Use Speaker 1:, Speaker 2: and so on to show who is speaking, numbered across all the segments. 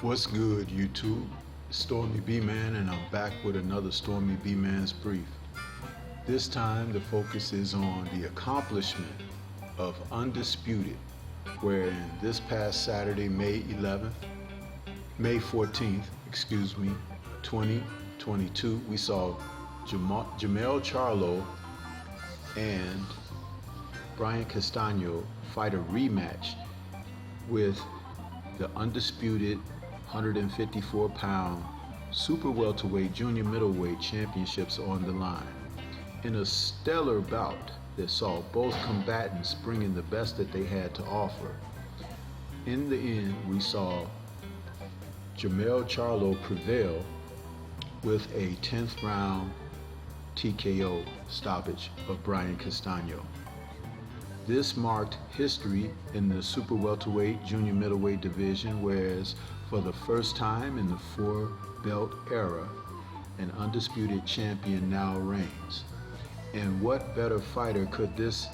Speaker 1: What's good, YouTube? It's Stormybman, and I'm back with another Stormybman's brief. This time the focus is on the accomplishment of Undisputed, wherein this past Saturday, May 14th, 2022, we saw Jermell Charlo and Brian Castano fight a rematch with the undisputed 154-pound super welterweight junior middleweight championships on the line. In a stellar bout that saw both combatants bringing the best that they had to offer. In the end, we saw Jermell Charlo prevail with a 10th round TKO stoppage of Brian Castano. This marked history in the super welterweight junior middleweight division, whereas for the first time in the four-belt era, an undisputed champion now reigns. And what better fighter could this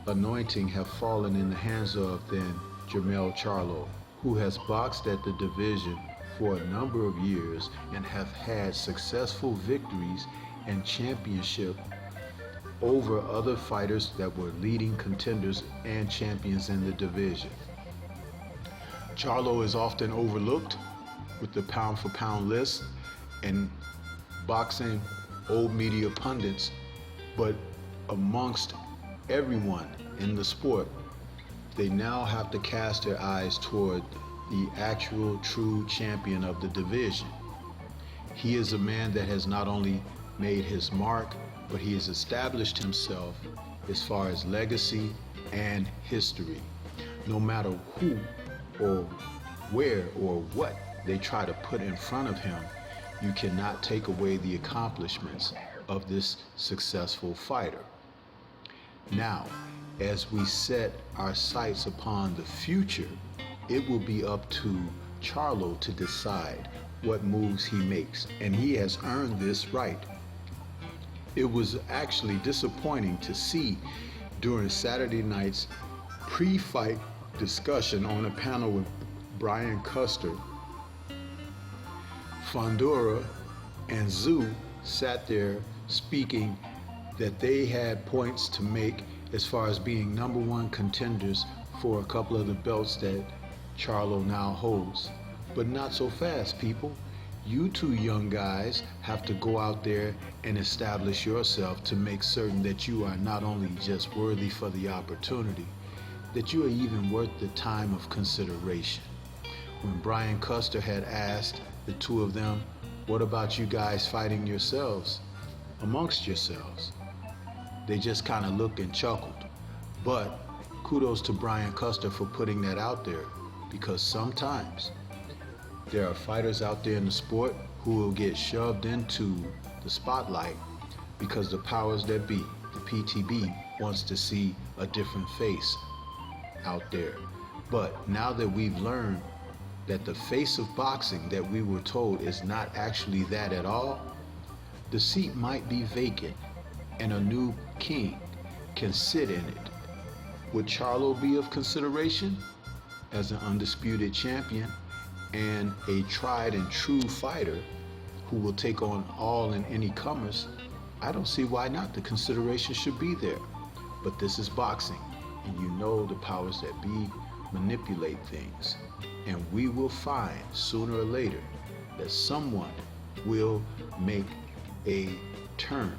Speaker 1: anointing have fallen in the hands of than Jermell Charlo, who has boxed at the division for a number of years and have had successful victories and championship over other fighters that were leading contenders and champions in the division. Charlo is often overlooked with the pound-for-pound list and boxing old media pundits, but amongst everyone in the sport, they now have to cast their eyes toward the actual true champion of the division. He is a man that has not only made his mark, but he has established himself as far as legacy and history. No matter who or where or what they try to put in front of him, you cannot take away the accomplishments of this successful fighter. Now, as we set our sights upon the future, it will be up to Charlo to decide what moves he makes, and he has earned this right. It was actually disappointing to see during Saturday night's pre-fight discussion on a panel with Brian Custer, Fondura and Tszyu sat there speaking that they had points to make as far as being number one contenders for a couple of the belts that Charlo now holds. But not so fast, people. You two young guys have to go out there and establish yourself to make certain that you are not only just worthy for the opportunity, that you are even worth the time of consideration. When Brian Custer had asked the two of them, what about you guys fighting yourselves, amongst yourselves? They just kind of looked and chuckled. But kudos to Brian Custer for putting that out there, because sometimes there are fighters out there in the sport who will get shoved into the spotlight because the powers that be, the PTB, wants to see a different face out there. But now that we've learned that the face of boxing that we were told is not actually that at all, the seat might be vacant and a new king can sit in it. Would Charlo be of consideration as an undisputed champion and a tried and true fighter who will take on all and any comers? I don't see why not. The consideration should be there. But this is boxing, and you know the powers that be manipulate things. And we will find sooner or later that someone will make a turn,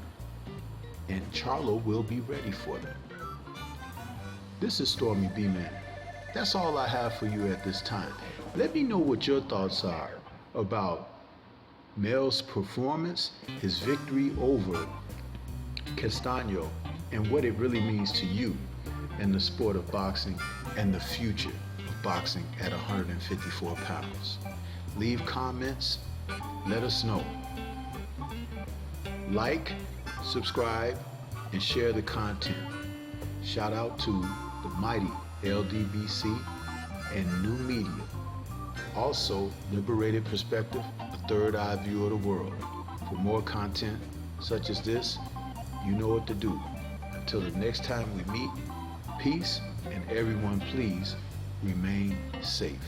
Speaker 1: and Charlo will be ready for them. This is Stormybman. That's all I have for you at this time. Let me know what your thoughts are about Mel's performance, his victory over Castano, and what it really means to you in the sport of boxing and the future of boxing at 154 pounds. Leave comments, let us know. Like, subscribe, and share the content. Shout out to the mighty LDBC and New Media. Also, Liberated Perspective, a third eye view of the world. For more content such as this, you know what to do. Until the next time we meet, peace, and everyone please remain safe.